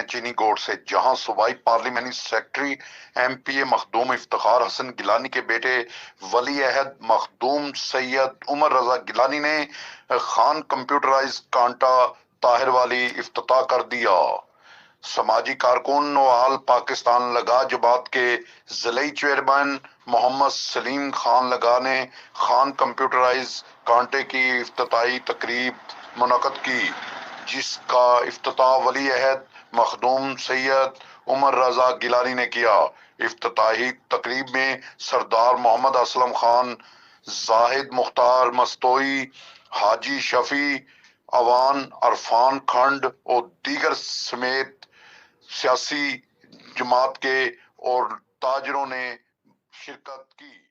چینی گوڑ سے، جہاں صوبائی پارلیمانی سیکرٹری MPA مخدوم افتخار حسن گیلانی کے بیٹے ولی عہد مخدوم سید عمر رضا گیلانی نے خان کمپیوٹرائز کانٹا طاہر والی افتتاح کر دیا۔ سماجی کارکن و آل پاکستان لگا جماعت کے ضلعی چیئرمین محمد سلیم خان لگا نے خان کمپیوٹرائز کانٹے کی افتتاحی تقریب منعقد کی، جس کا افتتاح ولی عہد مخدوم سید عمر رضا گیلانی نے کیا۔ افتتاحی تقریب میں سردار محمد اسلم خان، زاہد مختار مستوئی، حاجی شفیع اوان عرفان کھنڈ اور دیگر سمیت سیاسی جماعت کے اور تاجروں نے شرکت کی۔